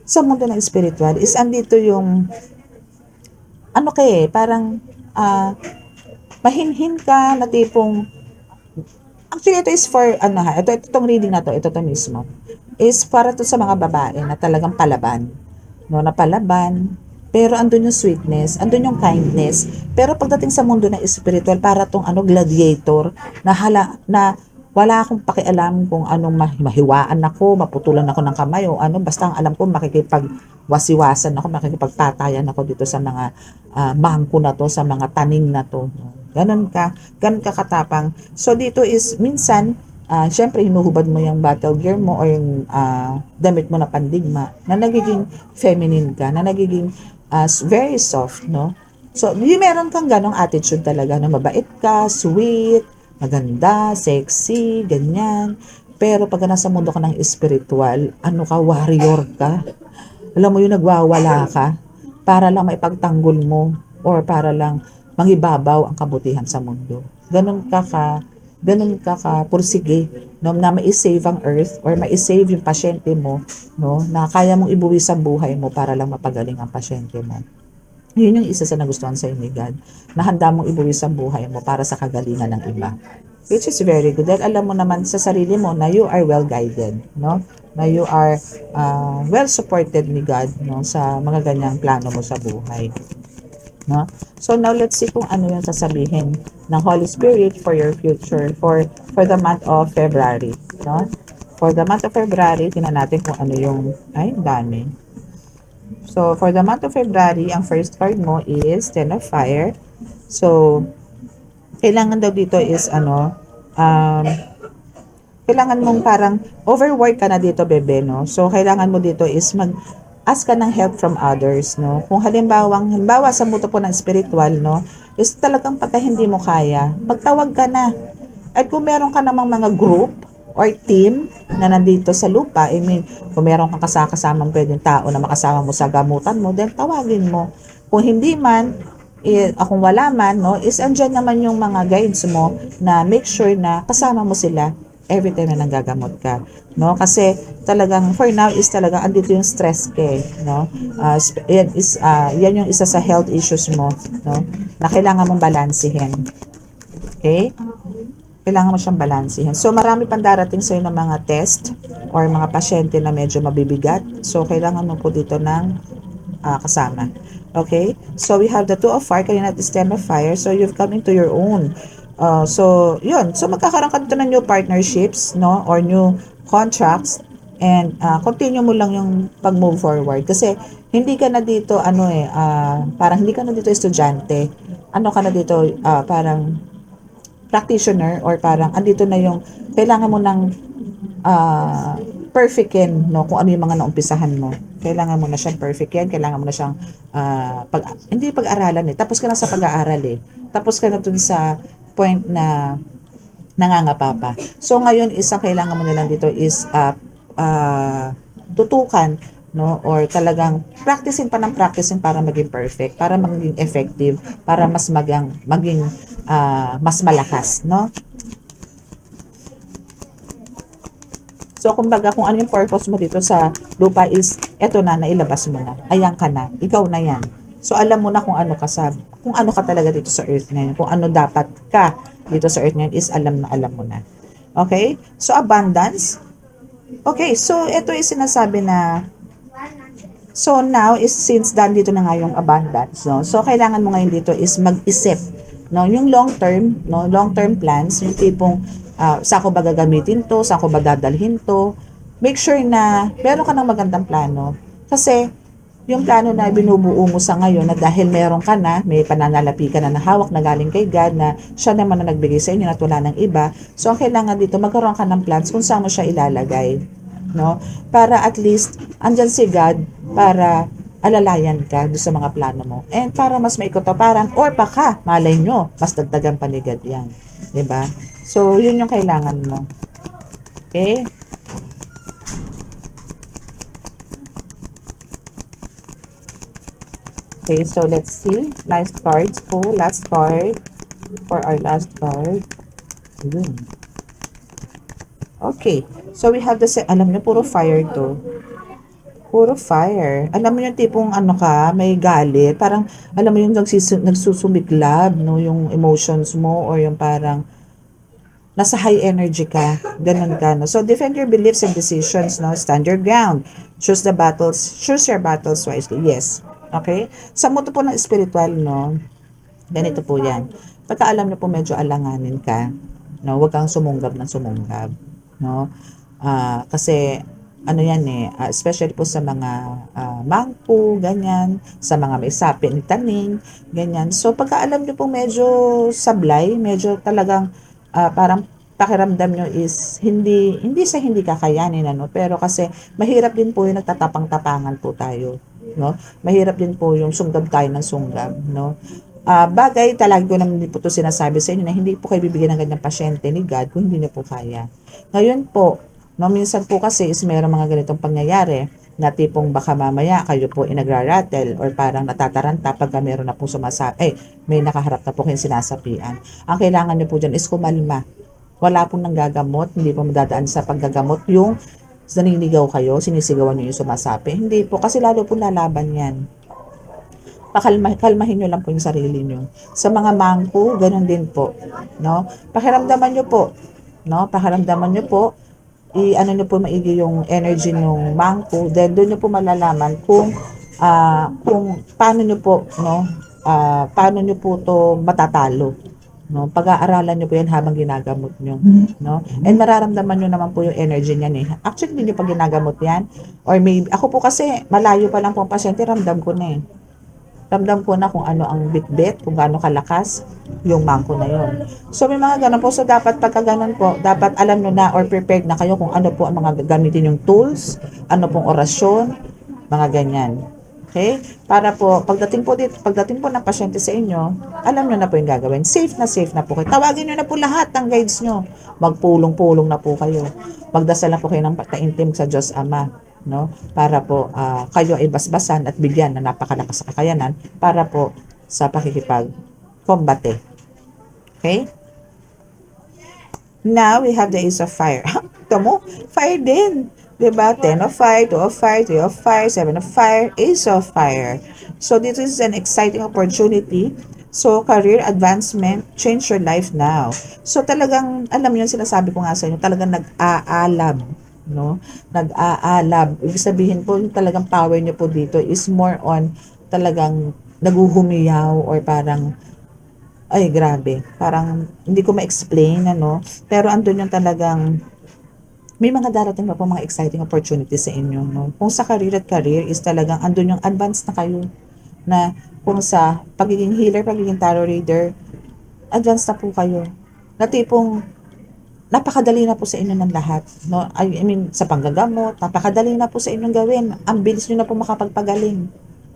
A: sa mundo ng spiritual is andito yung parang mahinhin ka na tipong actually ito is for itong reading na to, ito mismo is para to sa mga babae na talagang palaban, no, na palaban, pero andun yung sweetness, andun yung kindness, pero pagdating sa mundo ng spiritual para tong gladiator na wala akong pakialam kung anong mahiwaan ako, maputulan ako ng kamay o basta ang alam ko makikipagwasiwasan ako, makikipagtatayan ako dito sa mga bangko na to, sa mga taning na to. Ganon ka katapang. So dito is minsan, syempre hinuhubad mo yung battle gear mo o yung damit mo na pandigma na nagiging feminine ka, na nagiging very soft, no? So, meron kang ganong attitude talaga na mabait ka, sweet, maganda, sexy, ganyan. Pero pag nasa mundo ka ng spiritual, warrior ka. Alam mo yung nagwawala ka para lang maipagtanggol mo or para lang mangibabaw ang kabutihan sa mundo. Ganun ka pursige, no, na ma-save ang earth or ma-save yung pasyente mo, no, na kaya mong ibuwis ang buhay mo para lang mapagaling ang pasyente mo. Yun yung isa sa nagustuhan sa ni God, na handa mong ibuwis ang buhay mo para sa kagalingan ng iba. Which is very good. Dahil alam mo naman sa sarili mo na you are well guided, no? Na you are well supported ni God, no, sa mga ganyang plano mo sa buhay. No? So now let's see kung ano yung sasabihin ng Holy Spirit for your future for the month of February, no? For the month of February, tingnan natin kung ano yung dami. So for the month of February, ang first card mo is Ten of Fire. So kailangan daw dito is kailangan mong parang overwork ka na dito, bebe, no? So kailangan mo dito is ask ka ng help from others, no? Kung halimbawa sa mundo po ng spiritual, no, is talagang pagka hindi mo kaya, magtawag ka na. At kung meron ka namang mga group or team na nandito sa lupa, I mean, kung meron kang kasamang pwedeng tao na makasama mo sa gamutan mo, then tawagin mo. Kung hindi man, kung wala man, no, is andyan naman yung mga guides mo na make sure na kasama mo sila every time na nanggagamot ka, no? Kasi talagang for now is talaga andito yung stress ka, no? Yan yung isa sa health issues mo, no? Na kailangan mong balansehin. Okay? Kailangan mo siyang balansehin. So, marami pang darating sa'yo ng mga test or mga pasyente na medyo mabibigat. So, kailangan mo po dito ng kasama. Okay? So, we have the two of fire. Kanina is 10 of fire. So, you've come into your own. So, yun. So, magkakaroon ka dito ng new partnerships, no? Or new contracts. And, continue mo lang yung pag-move forward. Kasi, hindi ka na dito, parang hindi ka na dito estudyante. Ano ka na dito, parang practitioner or parang andito na yung kailangan mo ng uh, perfectin, no, kung ano yung mga naumpisahan mo. Kailangan mo na siyang perfectin, kailangan mo na siyang hindi pag-aralan eh. Tapos ka na sa pag-aaral eh. Tapos ka na dun sa point na nangangapa pa. So ngayon isang kailangan mo na lang dito is tutukan, no, or talagang practicing pa ng practicing para maging perfect, para maging effective, para maging mas malakas, no? So, kumbaga, kung ano yung purpose mo dito sa lupa is, eto na, nailabas mo na. Ayan ka na. Ikaw na yan. So, alam mo na kung ano ka talaga dito sa earth ngayon. Kung ano dapat ka dito sa earth ngayon is alam mo na. Okay? So, abundance. Okay, so, ito is sinasabi na, so, now, is since dito na nga yung abundance, no? So, kailangan mo ngayon dito is mag-isip, no? Yung long term plans, yung tipong, saan ko ba gagamitin to, saan ko ba dadalhin to, make sure na meron ka ng magandang plano. Kasi, yung plano na binubuo mo sa ngayon na dahil meron ka na, may pananalapi ka na hawak na galing kay God na siya naman na nagbigay sa inyo na wala ng iba. So, ang kailangan dito, magkaroon ka ng plans kung saan mo siya ilalagay. No? Para at least, andyan si God para alalayan ka doon sa mga plano mo. And para mas maikotaparan or baka, malay nyo, mas dagdagan pa ni God yan. 'Di ba? So, yun yung kailangan mo. Okay? Okay, so let's see. Last cards po. Last card. For our last card. Yun. Okay. So, we have alam niyo, puro fire to. Puro fire. Alam mo yung tipong ano ka, may galit. Parang, alam mo yung nagsusumiklab, no? Yung emotions mo or yung parang nasa high energy ka. Ganun ka, no? So, defend your beliefs and decisions, no? Stand your ground. Choose your battles wisely. Yes. Okay? Sa mundo po ng spiritual, no? Ganito po yan. Pagka alam niyo po medyo alanganin ka, no? Huwag kang sumunggab ng sumunggab, no? Kasi ano yan especially po sa mga mangko, ganyan, sa mga may sapi ni taning, ganyan. So, pagka alam niyo po medyo sablay, medyo talagang parang pakiramdam nyo is hindi kakayanin, ano, pero kasi mahirap din po yung nagtatapang-tapangan po tayo, no? Mahirap din po yung sunggab tayo ng sunggab, no? Bagay, talaga ko naman din po ito sinasabi sa inyo na hindi po kayo bibigyan ng ganyang pasyente ni God kung hindi niyo po kaya. Ngayon po, no, minsan po kasi is mayroong mga ganitong pangyayari na tipong baka mamaya kayo po inagraratel or parang natataranta pag meron na po may nakaharap na po kayong sinasapian. Ang kailangan niyo po dyan is kumalma. Wala pong nanggagamot, hindi po madadaan sa paggagamot yung naninigaw kayo, sinisigawan niyo yung sumasapi. Hindi po, kasi lalo po lalaban yan. Kalmahin nyo lang po yung sarili nyo. Sa mga mangko, ganun din po. No? Pakiramdaman nyo po. No? Pakiramdaman nyo po. Ano nyo po maigi yung energy ng mangko. Then, doon nyo po malalaman kung paano nyo po, no? Paano nyo po to matatalo. No? Pag-aaralan nyo po yan habang ginagamot nyo. No? And mararamdaman nyo naman po yung energy niyan eh. Actually, hindi nyo pa ginagamot yan. Or maybe, ako po kasi, malayo pa lang po ang pasyente, ramdam ko na eh. Ramdam ko na kung ano ang bitbit, kung gaano kalakas yung mangko na yon. So may mga ganun po. So dapat pagka ganun po, dapat alam nyo na or prepared na kayo kung ano po ang mga gagamitin yung tools, ano pong orasyon, mga ganyan. Okay? Para po, pagdating po ng pasyente sa inyo, alam nyo na po yung gagawin. Safe na po kayo. Tawagin nyo na po lahat ng guides nyo. Magpulong-pulong na po kayo. Magdasal na po kayo ng taintim sa Diyos Ama, no? Para po kayo ay basbasan at bigyan na napakalakas sa kakayanan para po sa pakikipag-kombate. Okay? Now, we have the Ace of Fire. Ito mo, fire din. Diba? 10 of fire, 2 of fire, 3 of fire, 7 of fire, Ace of Fire. So, this is an exciting opportunity. So, career advancement, change your life now. So, talagang, alam mo yun, sinasabi ko nga sa inyo, talagang nag-aalab. No? Nag-aalab. Ibig sabihin po, yung talagang power nyo po dito is more on talagang naguhumiyaw or parang ay, grabe. Parang hindi ko ma-explain, ano. Pero andun yung talagang may mga darating pa po mga exciting opportunities sa inyo, no. Kung sa career is talagang andun yung advanced na kayo na kung sa pagiging healer, pagiging tarot reader, advanced na po kayo. Na tipong napakadali na po sa inyo ng lahat, no. I mean, sa panggagamot, napakadali na po sa inyong gawin. Ang bilis niyo na po makapagpagaling.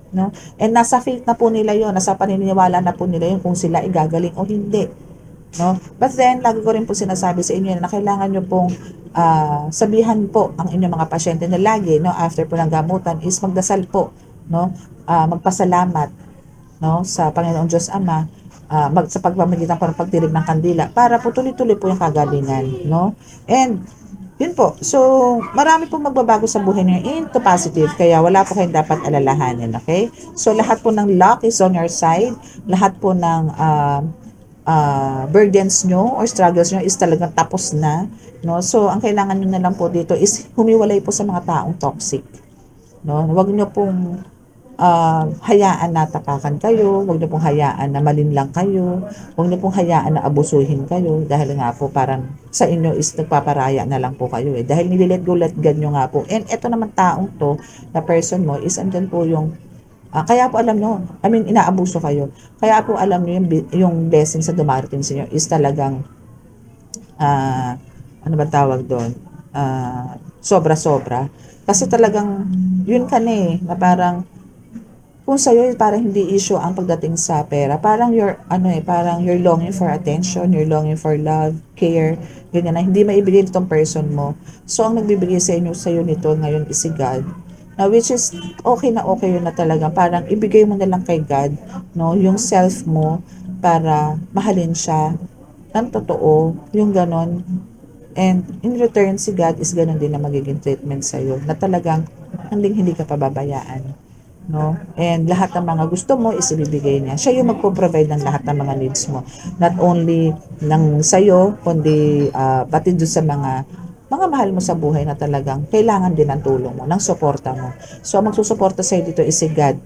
A: No? And nasa faith na po nila yon, nasa paniniwala na po nila yon kung sila igagaling o hindi. No? But then, lagi ko rin po sinasabi sa inyo na kailangan nyo pong sabihan po ang inyong mga pasyente na lagi, no, after po ng gamutan is magdasal po, no, magpasalamat, no, sa Panginoong Diyos Ama, sa pagpamagitan po ng pagdilig ng kandila para po tuloy-tuloy po yung kagalingan, no. And yun po. So, marami pong magbabago sa buhay niyo into positive. Kaya wala po kayong dapat alalahanin. Okay? So, lahat po ng luck is on your side. Lahat po ng burdens nyo or struggles nyo is talagang tapos na. No? So, ang kailangan nyo na lang po dito is humiwalay po sa mga taong toxic. No? Huwag nyo pong hayaan na tapakan kayo, huwag niyo pong hayaan na malinlang kayo, huwag niyo pong hayaan na abusuhin kayo dahil nga po parang sa inyo is nagpaparaya na lang po kayo eh. Dahil nililet go let God nyo nga po. And eto naman taong to, na person mo is andyan po yung kaya po alam nyo, I mean, inaabuso kayo. Kaya po alam nyo yung blessing sa dumarating sa inyo is talagang ano ba tawag doon? Sobra-sobra. Kasi talagang yun ka na eh, na parang kung sa'yo parang hindi issue ang pagdating sa pera. Parang parang you're longing for attention, you're longing for love, care, ganyan na hindi maibigay nitong person mo. So, ang nagbibigay sa'yo nito ngayon is si God. Na which is okay yun na talaga. Parang ibigay mo na lang kay God, no, yung self mo para mahalin siya ng totoo, yung ganon. And in return, si God is ganun din na magiging treatment sa'yo na talagang hindi ka pababayaan. No? And lahat ng mga gusto mo is ibibigay niya. Siya yung magpo-provide ng lahat ng mga needs mo. Not only ng sa'yo, kundi pati doon sa mga mahal mo sa buhay na talagang kailangan din ng tulong mo, ng suporta mo. So, ang magsusuporta sa'yo dito is si God.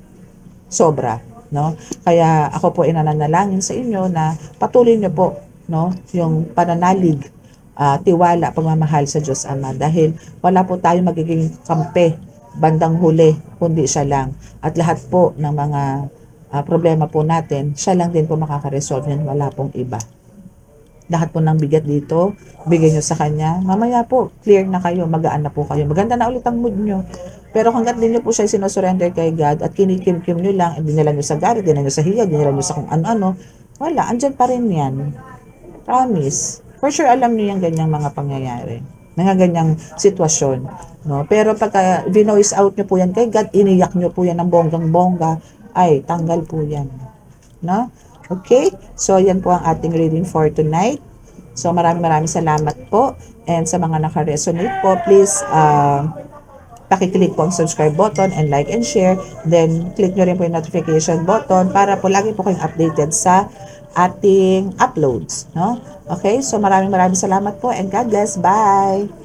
A: Sobra. No? Kaya ako po inananalangin sa inyo na patuloy niyo po, no, yung pananalig, tiwala, pagmamahal sa Diyos Ama dahil wala po tayong magiging kampe bandang huli kundi siya lang. At lahat po ng mga problema po natin, siya lang din po makaka-resolve yan, wala pong iba. Lahat po ng bigat dito, bigay nyo sa kanya. Mamaya po, clear na kayo, magaan na po kayo. Maganda na ulit ang mood nyo. Pero hanggat din nyo po siya sinusurrender kay God at kinikim-kim nyo lang, dinala nyo sa galit, dinala nyo sa hiya, dinala nyo sa kung ano-ano, wala, andyan pa rin yan. Promise. For sure, alam nyo yung ganyang mga pangyayari. Mga ganyang sitwasyon. No? Pero pagka vinoise out nyo po yan kay God, iniyak nyo po yan ng bonggang-bongga, ay, tanggal po yan. No? Okay? So, yan po ang ating reading for tonight. So, maraming salamat po. And sa mga naka-resonate po, please, pakiclick po ang subscribe button and like and share. Then, click nyo rin po yung notification button para po lagi po kayong updated sa ating uploads. No? Okay? So, maraming salamat po and God bless. Bye!